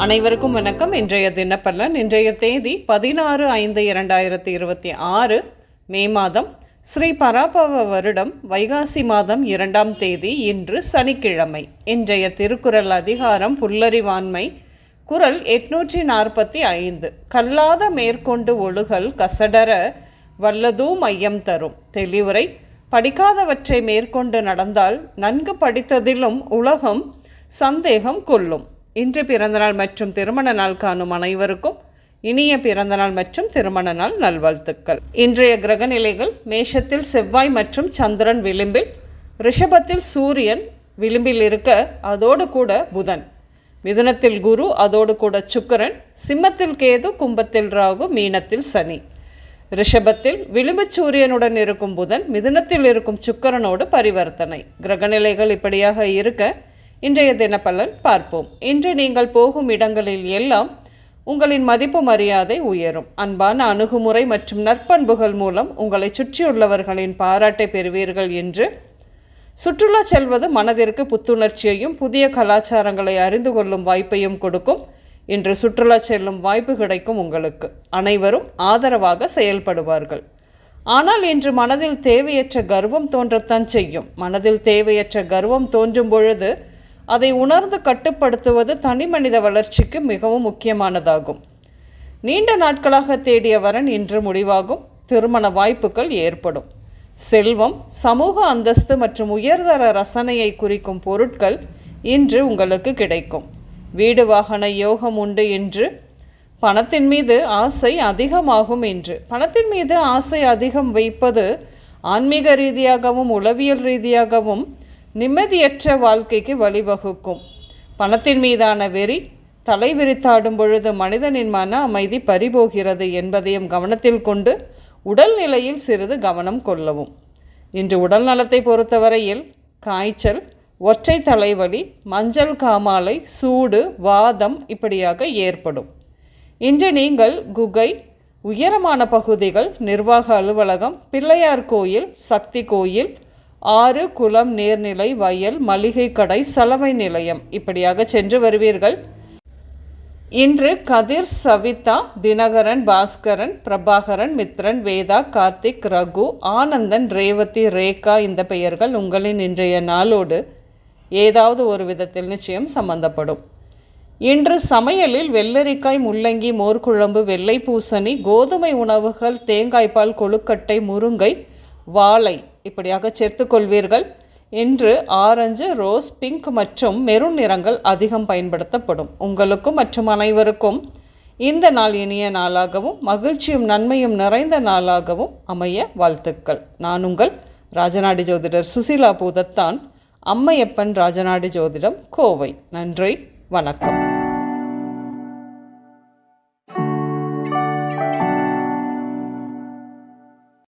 அனைவருக்கும் வணக்கம். இன்றைய தினப்பலன். இன்றைய தேதி 16/5/2026 மே மாதம், ஸ்ரீ பராபவ வருடம் வைகாசி மாதம் 2ஆம் தேதி, இன்று சனிக்கிழமை. இன்றைய திருக்குறள் அதிகாரம் புல்லறிவாண்மை. குறள் 845. கல்லாத மேற்கொண்டு ஒழுகல் கசடர வல்லதூ மையம் தரும். தெளிவுரை: படிக்காதவற்றை மேற்கொண்டு நடந்தால் நன்கு படித்ததிலும் உலகம் சந்தேகம் கொள்ளும். இன்று பிறந்தநாள் மற்றும் திருமண நாள் காணும் அனைவருக்கும் இனிய பிறந்தநாள் மற்றும் திருமண நாள் நல்வாழ்த்துக்கள். இன்றைய கிரக நிலைகள்: மேஷத்தில் செவ்வாய் மற்றும் சந்திரன் விளிம்பில், ரிஷபத்தில் சூரியன் விளிம்பில் இருக்க அதோடு கூட புதன், மிதுனத்தில் குரு அதோடு கூட சுக்கிரன், சிம்மத்தில் கேது, கும்பத்தில் ராகு, மீனத்தில் சனி. ரிஷபத்தில் விளிம்பு சூரியனுடன் இருக்கும் புதன், மிதுனத்தில் இருக்கும் சுக்கிரனோடு பரிவர்த்தனை. கிரகநிலைகள் இப்படியாக இருக்க இன்றைய தினப்பலன் பார்ப்போம். இன்று நீங்கள் போகும் இடங்களில் எல்லாம் உங்களின் மதிப்பு மரியாதை உயரும். அன்பான அணுகுமுறை மற்றும் நற்பண்புகள் மூலம் உங்களை சுற்றியுள்ளவர்களின் பாராட்டை பெறுவீர்கள். என்று சுற்றுலா செல்வது மனதிற்கு புத்துணர்ச்சியையும் புதிய கலாச்சாரங்களை அறிந்து கொள்ளும் வாய்ப்பையும் கொடுக்கும். இன்று சுற்றுலா செல்லும் வாய்ப்பு கிடைக்கும் உங்களுக்கு. அனைவரும் ஆதரவாக செயல்படுவார்கள். ஆனால் இன்று மனதில் தேவையற்ற கர்வம் தோன்றத்தான் செய்யும். மனதில் தேவையற்ற கர்வம் தோன்றும் பொழுது அதை உணர்ந்து கட்டுப்படுத்துவது தனி மனித வளர்ச்சிக்கு மிகவும் முக்கியமானதாகும். நீண்ட நாட்களாக தேடிய வரன் இன்று முடிவாகும். திருமண வாய்ப்புகள் ஏற்படும். செல்வம், சமூக அந்தஸ்து மற்றும் உயர்தர ரசனையை குறிக்கும் பொருட்கள் இன்று உங்களுக்கு கிடைக்கும். வீடு வாகன யோகம் உண்டு. இன்று பணத்தின் மீது ஆசை அதிகமாகும். இன்று பணத்தின் மீது ஆசை அதிகம் வைப்பது ஆன்மீக ரீதியாகவும் உளவியல் ரீதியாகவும் நிம்மதியற்ற வாழ்க்கைக்கு வழிவகுக்கும். பணத்தின் மீதான வெறி தலைவிரித்தாடும் பொழுது மனிதனின் மன அமைதி பறிபோகிறது என்பதையும் கவனத்தில் கொண்டு உடல்நிலையில் சிறிது கவனம் கொள்ளவும். இன்று உடல் நலத்தை பொறுத்தவரையில் காய்ச்சல், ஒற்றை தலைவலி, மஞ்சள் காமாலை, சூடு, வாதம் இப்படியாக ஏற்படும். இன்று நீங்கள் குகை, உயரமான பகுதிகள், நிர்வாக அலுவலகம், பிள்ளையார் கோயில், சக்தி கோயில், ஆறு, குளம், நீர்நிலை, வயல், மளிகை கடை, சலவை நிலையம் இப்படியாக சென்று வருவீர்கள். இன்று கதிர், சவிதா, தினகரன், பாஸ்கரன், பிரபாகரன், மித்ரன், வேதா, கார்த்திக், ரகு, ஆனந்தன், ரேவதி, ரேகா இந்த பெயர்கள் உங்களின் இன்றைய நாளோடு ஏதாவது ஒரு விதத்தில் நிச்சயம் சம்பந்தப்படும். இன்று சமையலில் வெள்ளரிக்காய், முள்ளங்கி, மோர்குழம்பு, வெள்ளை பூசணி, கோதுமை உணவுகள், தேங்காய்பால், கொழுக்கட்டை, முருங்கை, வாழை இப்படியாக சேர்த்துக்கொள்வீர்கள். இன்று ஆரஞ்சு, ரோஸ், பிங்க் மற்றும் மெரூன் நிறங்கள் அதிகம் பயன்படுத்தப்படும். உங்களுக்கும் மற்றும் அனைவருக்கும் இந்த நாள் இனிய நாளாகவும் மகிழ்ச்சியும் நன்மையும் நிறைந்த நாளாகவும் அமைய வாழ்த்துக்கள். நான் உங்கள் ராஜநாடி ஜோதிடர் சுசிலா பூதத்தான், அம்மையப்பன் ராஜநாடி ஜோதிடம், கோவை. நன்றி, வணக்கம்.